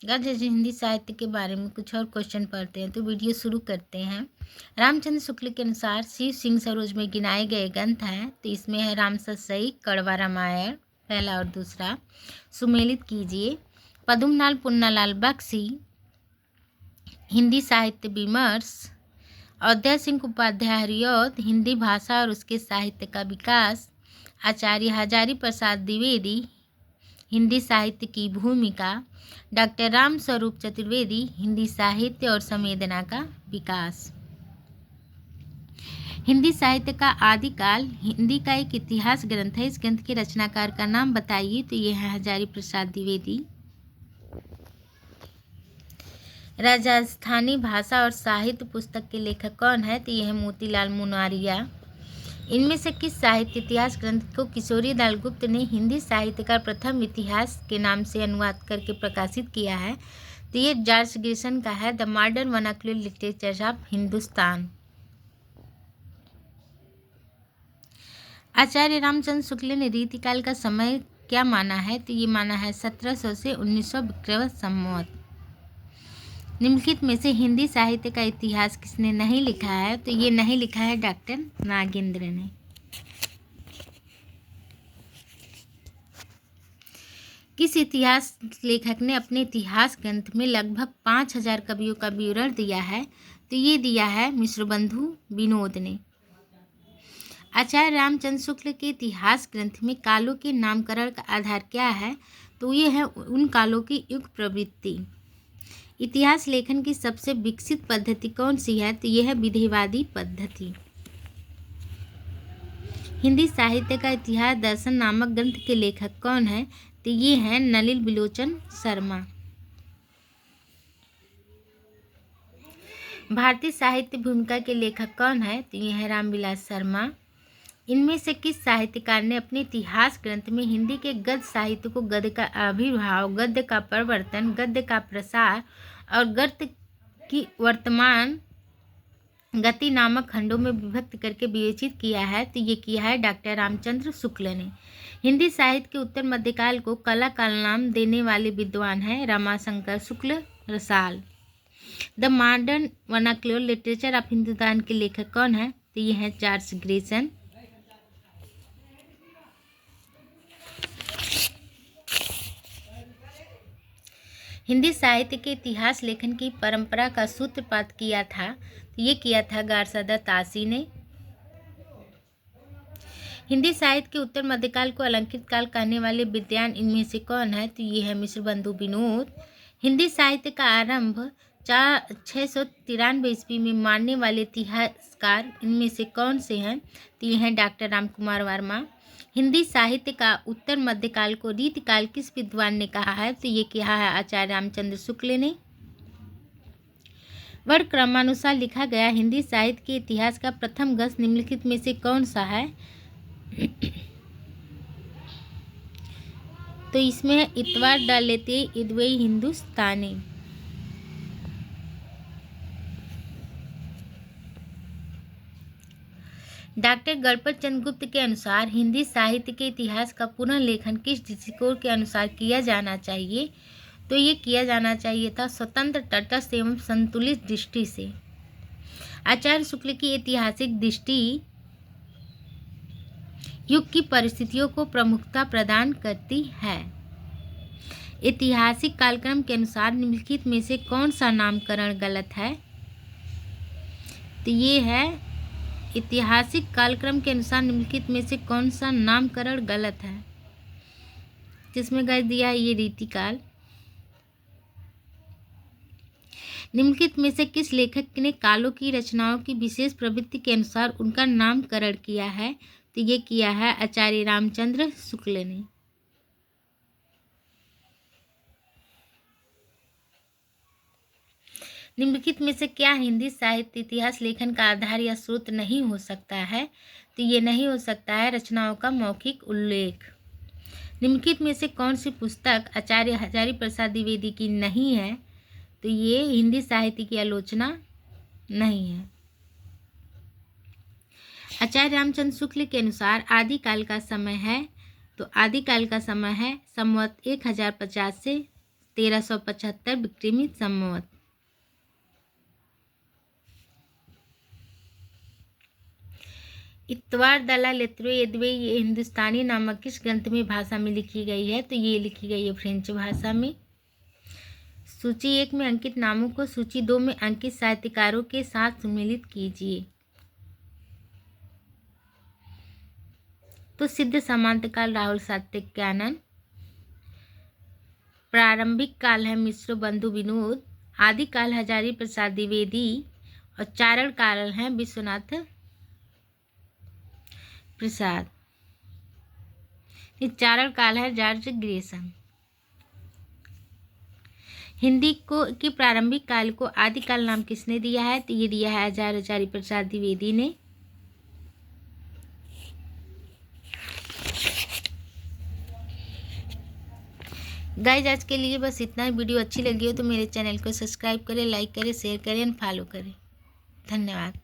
Guys आज हिंदी साहित्य के बारे में कुछ और क्वेश्चन पढ़ते हैं तो वीडियो शुरू करते हैं। रामचंद्र शुक्ल के अनुसार शिव सिंह सरोज में गिनाए गए ग्रंथ हैं तो इसमें है रामसरसई, कड़वा रामायण पहला और दूसरा। सुमेलित कीजिए। पद्मनाल पुन्नालाल बख्शी, हिंदी साहित्य विमर्श। अवधेश सिंह उपाध्याय हरिऔध, हिंदी भाषा और उसके साहित्य का विकास। आचार्य हजारी प्रसाद द्विवेदी, हिंदी साहित्य की भूमिका। डॉक्टर राम स्वरूप चतुर्वेदी, हिंदी साहित्य और संवेदना का विकास। हिंदी साहित्य का आदिकाल हिंदी का एक इतिहास ग्रंथ है। इस ग्रंथ के रचनाकार का नाम बताइए तो यह है हजारी प्रसाद द्विवेदी। राजस्थानी भाषा और साहित्य पुस्तक के लेखक कौन है तो यह है मोतीलाल मुनारिया। इनमें से किस साहित्य इतिहास ग्रंथ को किशोरी लाल गुप्त ने हिंदी साहित्य का प्रथम इतिहास के नाम से अनुवाद करके प्रकाशित किया है तो ये जॉर्ज ग्रिसन का है, the modern vernacular literature of Hindustan. Acharya Ramchandra Shukla ने रीतिकाल का समय क्या माना है तो ये माना है 1700 से 1900 विक्रम संवत। निम्नलिखित में से हिंदी साहित्य का इतिहास किसने नहीं लिखा है तो ये नहीं लिखा है डॉक्टर नागेंद्र ने। किस इतिहास लेखक ने अपने इतिहास ग्रंथ में लगभग 5000 कवियों का विवरण दिया है तो ये दिया है मिश्रबंधु विनोद ने। आचार्य रामचंद्र शुक्ल के इतिहास ग्रंथ में कालों के नामकरण का आधार क्या है तो ये है उन कालों की युग प्रवृत्ति। इतिहास लेखन की सबसे विकसित पद्धति कौन सी है तो यह है विधेयवादी पद्धति। हिंदी साहित्य का इतिहास दर्शन नामक ग्रंथ के लेखक कौन है तो ये हैं नलिन बिलोचन शर्मा। भारतीय साहित्य भूमिका के लेखक कौन है तो ये है रामविलास शर्मा। इनमें से किस साहित्यकार ने अपने इतिहास ग्रंथ में हिंदी के गद्य साहित्य को गद्य का आविर्भाव, गद्य का प्रवर्तन, गद्य का प्रसार और गद्य की वर्तमान गति नामक खंडों में विभक्त करके विवेचित किया है तो ये किया है डॉक्टर रामचंद्र शुक्ल ने। हिंदी साहित्य के उत्तर मध्यकाल को कला काल नाम देने वाले विद्वान हैं Ramashankar Shukla Rasal. The modern vernacular literature of Hindustan के लेखक कौन है तो ये है जॉर्ज ग्रिसन। हिंदी साहित्य के इतिहास लेखन की परंपरा का सूत्रपात किया था तो ये किया था गारसादा तासी ने। हिंदी साहित्य के उत्तर मध्यकाल को अलंकृत काल कहने वाले विद्वान इनमें से कौन है तो ये है मिश्रबंधु विनोद। हिंदी साहित्य का आरंभ 693 ईस्वी में मानने वाले इतिहासकार इनमें से कौन से हैं तो ये हैं डॉक्टर रामकुमार वर्मा। हिंदी साहित्य का उत्तर मध्यकाल को रीतिकाल किस विद्वान ने कहा है तो ये कहा है आचार्य रामचंद्र शुक्ल ने। वर्ण क्रमानुसार लिखा गया हिंदी साहित्य के इतिहास का प्रथम ग्रंथ निम्नलिखित में से कौन सा है तो इसमें है इतवार डालेते इदवई हिंदुस्तानी। डॉक्टर गणपत चंद्र गुप्त के अनुसार हिंदी साहित्य के इतिहास का पुनः लेखन किस दृष्टिकोण के अनुसार किया जाना चाहिए तो ये किया जाना चाहिए था स्वतंत्र, तटस्थ एवं संतुलित दृष्टि से। आचार्य शुक्ल की ऐतिहासिक दृष्टि युग की परिस्थितियों को प्रमुखता प्रदान करती है। ऐतिहासिक कालक्रम के अनुसार निम्नलिखित में से कौन सा नामकरण गलत है तो ये है ऐतिहासिक कालक्रम के अनुसार निम्नलिखित में से कौन सा नामकरण गलत है जिसमें गाइस दिया है ये रीतिकाल। निम्नलिखित में से किस लेखक ने कालों की रचनाओं की विशेष प्रवृत्ति के अनुसार उनका नामकरण किया है तो ये किया है आचार्य रामचंद्र शुक्ल ने। निम्नलिखित में से क्या हिंदी साहित्य इतिहास लेखन का आधार या स्रोत नहीं हो सकता है तो ये नहीं हो सकता है रचनाओं का मौखिक उल्लेख। निम्नलिखित में से कौन सी पुस्तक आचार्य हजारी प्रसाद द्विवेदी की नहीं है तो ये हिंदी साहित्य की आलोचना नहीं है। आचार्य रामचंद्र शुक्ल के अनुसार आदिकाल का समय है तो आदिकाल का समय है संवत 1050 से 1375 विक्रमी संवत। इत्वार दला लेत्रो यद्वे ये हिंदुस्तानी नामक किस ग्रंथ में भाषा में लिखी गई है? तो ये लिखी गई है फ्रेंच भाषा में। सूची 1 में अंकित नामों को सूची 2 में अंकित साहित्यकारों के साथ सम्मिलित कीजिए। तो सिद्ध समांत काल राहुल सातत्यायन, प्रारंभिक काल है मिश्र बंधु विनोद, आदि काल हजारी प्रसाद द्विवेदी और चारण काल है विश्वनाथ प्रसाद। चारण काल है जॉर्ज ग्रेसम। हिंदी को की प्रारंभिक काल को आदिकाल नाम किसने दिया है? तो ये दिया है हजारी प्रसाद द्विवेदी ने। गाइस आज के लिए बस इतना ही। वीडियो अच्छी लगी हो तो मेरे चैनल को सब्सक्राइब करें, लाइक करें, शेयर करें और फॉलो करें। धन्यवाद।